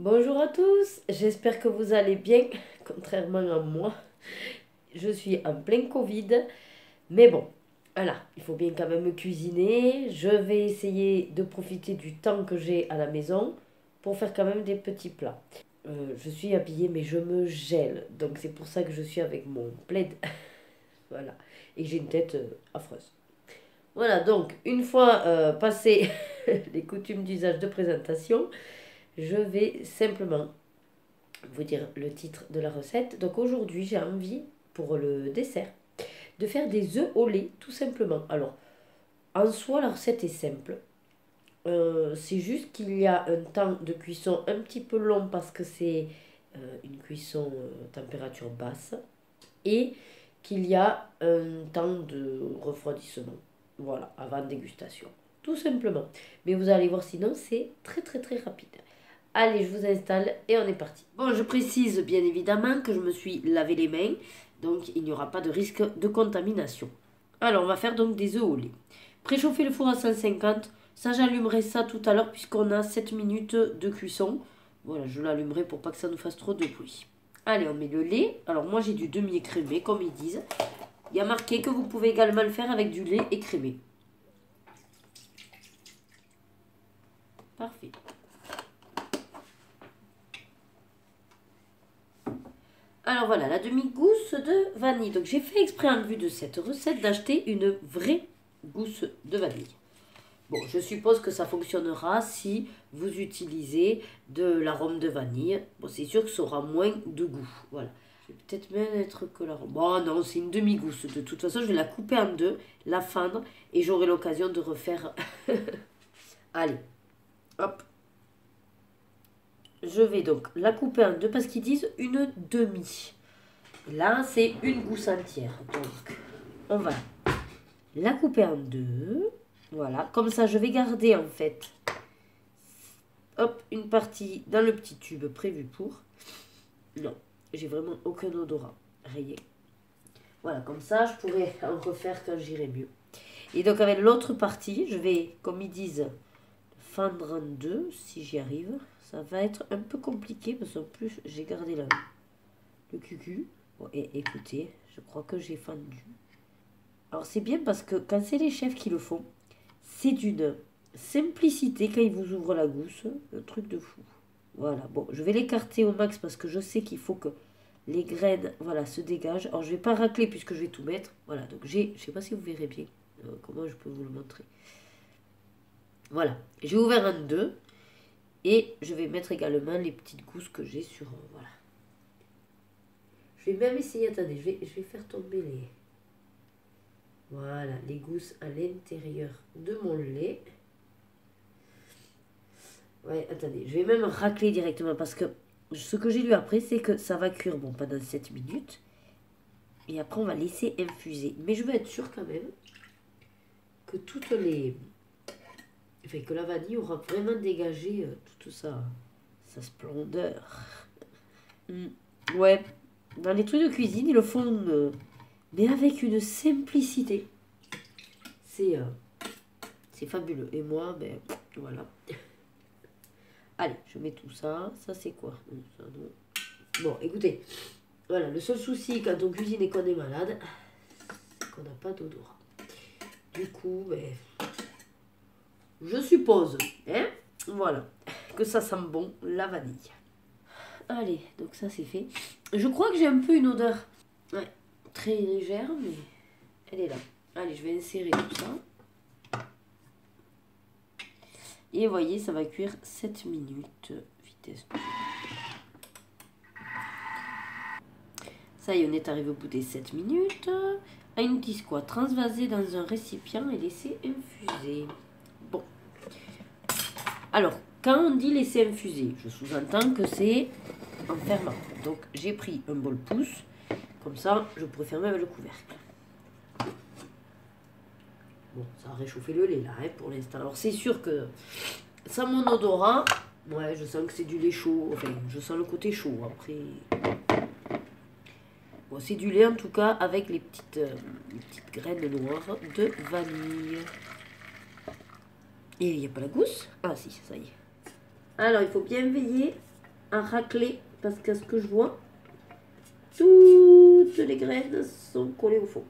Bonjour à tous, j'espère que vous allez bien, contrairement à moi. Je suis en plein Covid, mais bon, voilà, il faut bien quand même cuisiner. Je vais essayer de profiter du temps que j'ai à la maison pour faire quand même des petits plats. Je suis habillée, mais je me gèle, donc c'est pour ça que je suis avec mon plaid. Voilà, et j'ai une tête affreuse. Voilà, donc une fois passé les coutumes d'usage de présentation, je vais simplement vous dire le titre de la recette. Donc aujourd'hui, j'ai envie, pour le dessert, de faire des œufs au lait, tout simplement. Alors, en soi, la recette est simple. C'est juste qu'il y a un temps de cuisson un petit peu long parce que c'est une cuisson température basse et qu'il y a un temps de refroidissement. Voilà, avant dégustation. Tout simplement. Mais vous allez voir, sinon, c'est très très très rapide. Allez, je vous installe et on est parti. Bon, je précise bien évidemment que je me suis lavé les mains, donc il n'y aura pas de risque de contamination. Alors, on va faire donc des œufs au lait. Préchauffer le four à 150, ça j'allumerai ça tout à l'heure puisqu'on a 7 minutes de cuisson. Voilà, je l'allumerai pour pas que ça nous fasse trop de bruit. Allez, on met le lait. Alors moi j'ai du demi-écrémé comme ils disent. Il y a marqué que vous pouvez également le faire avec du lait écrémé. Parfait. Alors voilà, la demi-gousse de vanille. Donc j'ai fait exprès en vue de cette recette d'acheter une vraie gousse de vanille. Bon, je suppose que ça fonctionnera si vous utilisez de l'arôme de vanille. Bon, c'est sûr que ça aura moins de goût. Voilà. Je vais peut-être mettre que l'arôme. Bon, non, c'est une demi-gousse. De toute façon, je vais la couper en deux, la fendre et j'aurai l'occasion de refaire. Allez, hop. Je vais donc la couper en deux parce qu'ils disent une demi. Là, c'est une gousse entière. Donc, on va la couper en deux. Voilà, comme ça, je vais garder en fait, hop, une partie dans le petit tube prévu pour. Non, j'ai vraiment aucun odorat, rien. Voilà, comme ça, je pourrais en refaire quand j'irai mieux. Et donc, avec l'autre partie, je vais, comme ils disent, fendre en deux, si j'y arrive. Ça va être un peu compliqué, parce qu'en plus, j'ai gardé le cucu. Bon, et écoutez, je crois que j'ai fendu. Alors, c'est bien parce que quand c'est les chefs qui le font, c'est d'une simplicité quand ils vous ouvrent la gousse, un truc de fou. Voilà, bon, je vais l'écarter au max parce que je sais qu'il faut que les graines, voilà, se dégagent. Alors, je vais pas racler puisque je vais tout mettre. Voilà, donc j'ai, je sais pas si vous verrez bien comment je peux vous le montrer. Voilà, j'ai ouvert en deux et je vais mettre également les petites gousses que j'ai sur, voilà. Je vais même essayer, attendez, je vais faire tomber les... Voilà, les gousses à l'intérieur de mon lait. Ouais, attendez, je vais même racler directement parce que ce que j'ai lu après, c'est que ça va cuire bon, pendant 7 minutes. Et après, on va laisser infuser. Mais je veux être sûre quand même que toutes les... Enfin, que la vanille aura vraiment dégagé toute sa splendeur. Ouais, dans les trucs de cuisine, ils le font, mais avec une simplicité. C'est fabuleux. Et moi, ben, voilà. Allez, je mets tout ça. Ça, c'est quoi? Ça, non. Bon, écoutez. Voilà, le seul souci quand on cuisine et qu'on est malade, c'est qu'on n'a pas d'odorat. Du coup, ben, je suppose, hein, voilà, que ça sent bon la vanille. Allez, donc ça c'est fait. Je crois que j'ai un peu une odeur, ouais, très légère, mais elle est là. Allez, je vais insérer tout ça. Et vous voyez, ça va cuire 7 minutes, vitesse. Ça y est, on est arrivé au bout des 7 minutes. À une petite quoi, transvaser dans un récipient et laisser infuser. Bon. Alors, quand on dit laisser infuser, je sous-entends que c'est en fermant. Donc, j'ai pris un bol pouce. Comme ça, je pourrais fermer avec le couvercle. Bon, ça a réchauffé le lait là, hein, pour l'instant. Alors, c'est sûr que sans mon odorat, ouais, je sens que c'est du lait chaud. Enfin, je sens le côté chaud. Après, bon, c'est du lait en tout cas avec les petites graines noires de vanille. Et il n'y a pas la gousse? Ah si, ça y est. Alors, il faut bien veiller à racler parce qu'à ce que je vois, toutes les graines sont collées au fond.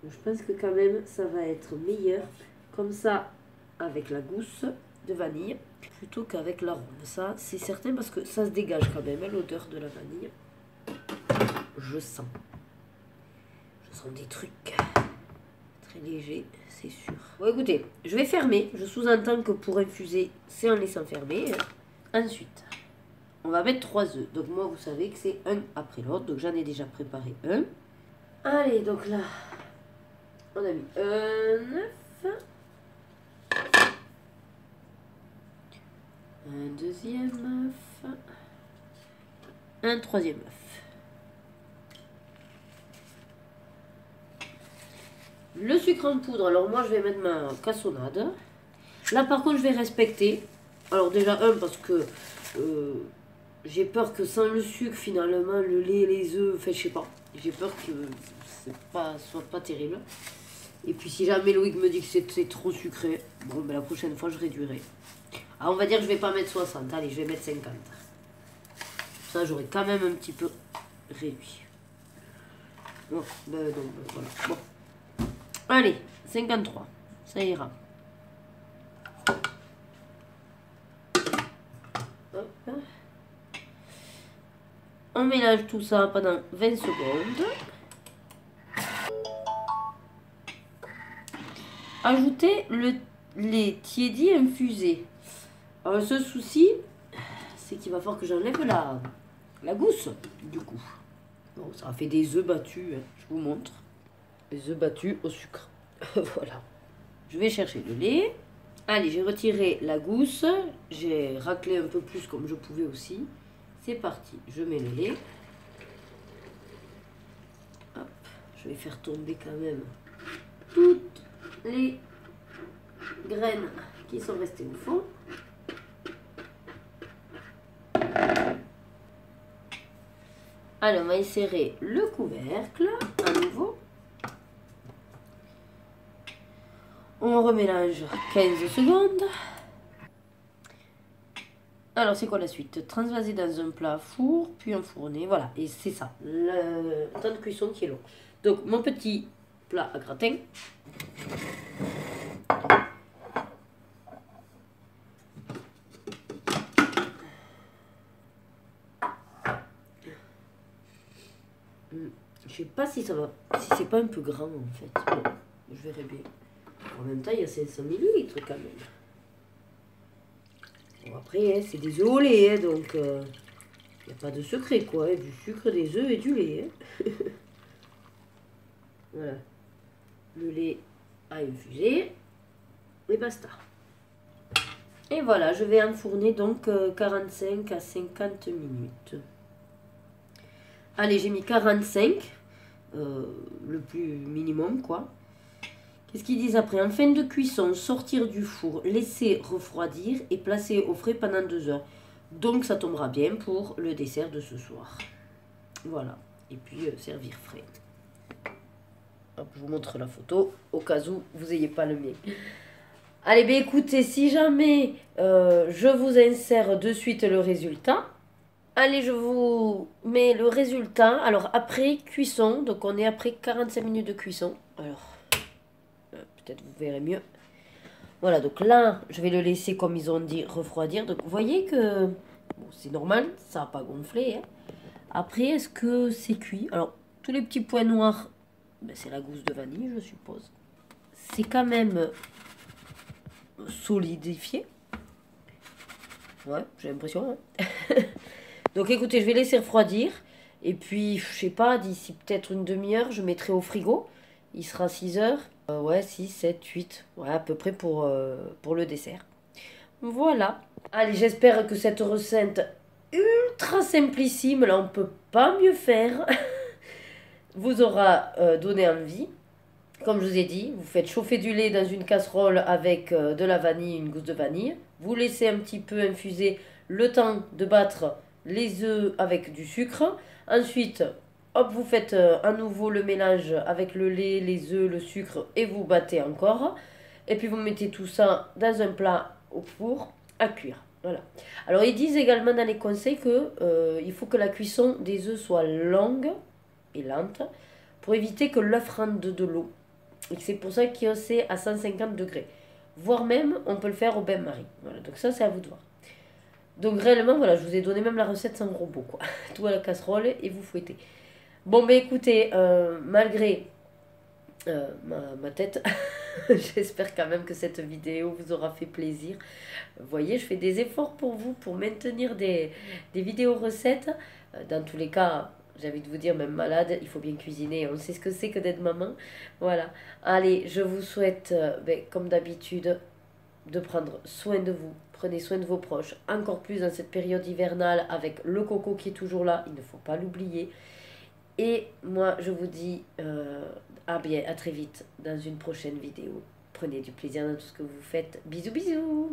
Je pense que quand même ça va être meilleur comme ça avec la gousse de vanille plutôt qu'avec l'arôme. Ça c'est certain parce que ça se dégage quand même l'odeur de la vanille. Je sens des trucs très légers, c'est sûr. Bon écoutez, je vais fermer. Je sous-entends que pour infuser, c'est en laissant fermer. Ensuite, on va mettre 3 œufs. Donc moi, vous savez que c'est un après l'autre. Donc j'en ai déjà préparé un. Allez, donc là, on a mis un œuf. Un deuxième œuf. Un troisième œuf. Le sucre en poudre, alors moi je vais mettre ma cassonade. Là par contre je vais respecter. Alors déjà parce que j'ai peur que sans le sucre finalement le lait, les œufs, enfin je sais pas. J'ai peur que soit pas terrible. Et puis si jamais Loïc me dit que c'est trop sucré, bon ben la prochaine fois je réduirai. Alors on va dire que je vais pas mettre 60, allez je vais mettre 50. Ça j'aurai quand même un petit peu réduit. Bon, voilà. Bon. Allez, 53, ça ira. Hop. On mélange tout ça pendant 20 secondes. Ajoutez le lait tiédi infusé. Alors le seul souci, c'est qu'il va falloir que j'enlève la gousse, du coup. Bon, ça a fait des œufs battus, hein, je vous montre. Les œufs battus au sucre. Voilà. Je vais chercher le lait. Allez, j'ai retiré la gousse. J'ai raclé un peu plus comme je pouvais aussi. C'est parti. Je mets le lait. Hop. Je vais faire tomber quand même toutes les graines qui sont restées au fond. Alors, on va insérer le couvercle à nouveau. On remélange 15 secondes. Alors, c'est quoi la suite? Transvaser dans un plat four, puis enfourner. Voilà, et c'est ça, le temps de cuisson qui est long. Donc, mon petit plat à gratin. Je sais pas si ça va, si c'est pas un peu grand en fait. Bon, je verrai bien. En même temps, il y a 500 millilitres quand même. Bon, après, hein, c'est des œufs au lait, hein, donc il n'y a pas de secret quoi. Hein, du sucre, des œufs et du lait. Hein. Voilà. Le lait à infuser. Et basta. Et voilà, je vais enfourner donc 45 à 50 minutes. Allez, j'ai mis 45. Le plus minimum quoi. Qu'est-ce qu'ils disent après? En fin de cuisson, sortir du four, laisser refroidir et placer au frais pendant 2 heures. Donc ça tombera bien pour le dessert de ce soir. Voilà. Et puis servir frais. Hop, je vous montre la photo au cas où vous n'ayez pas le mien. Allez, bien écoutez, si jamais je vous insère de suite le résultat. Allez, je vous mets le résultat. Alors, après cuisson, donc on est après 45 minutes de cuisson. Alors, peut-être vous verrez mieux. Voilà, donc là, je vais le laisser, comme ils ont dit, refroidir. Donc, vous voyez que bon, c'est normal, ça n'a pas gonflé. Hein. Après, est-ce que c'est cuit? Alors, tous les petits points noirs, ben, c'est la gousse de vanille, je suppose. C'est quand même solidifié. Ouais, j'ai l'impression. Hein. Donc écoutez, je vais laisser refroidir. Et puis, je sais pas, d'ici peut-être une demi-heure, je mettrai au frigo. Il sera 6 heures. Ouais, 6, 7, 8. Ouais, à peu près pour le dessert. Voilà. Allez, j'espère que cette recette ultra simplissime, là, on peut pas mieux faire, vous aura donné envie. Comme je vous ai dit, vous faites chauffer du lait dans une casserole avec de la vanille, une gousse de vanille. Vous laissez un petit peu infuser le temps de battre les œufs avec du sucre. Ensuite, hop, vous faites à nouveau le mélange avec le lait, les œufs, le sucre et vous battez encore. Et puis vous mettez tout ça dans un plat au four à cuire. Voilà. Alors ils disent également dans les conseils que il faut que la cuisson des œufs soit longue et lente pour éviter que l'œuf rentre de l'eau. Et c'est pour ça que c'est à 150 degrés. Voire même, on peut le faire au bain-marie. Voilà, donc ça, c'est à vous de voir. Donc réellement, voilà, je vous ai donné même la recette sans robot, quoi. Tout à la casserole et vous fouettez. Bon, mais écoutez, malgré ma tête, j'espère quand même que cette vidéo vous aura fait plaisir. Vous voyez, je fais des efforts pour vous, pour maintenir des vidéos recettes. Dans tous les cas, j'ai envie de vous dire, même malade, il faut bien cuisiner. On sait ce que c'est que d'être maman. Voilà. Allez, je vous souhaite, comme d'habitude, de prendre soin de vous. Prenez soin de vos proches. Encore plus dans cette période hivernale avec le coco qui est toujours là. Il ne faut pas l'oublier. Et moi, je vous dis à très vite dans une prochaine vidéo. Prenez du plaisir dans tout ce que vous faites. Bisous, bisous.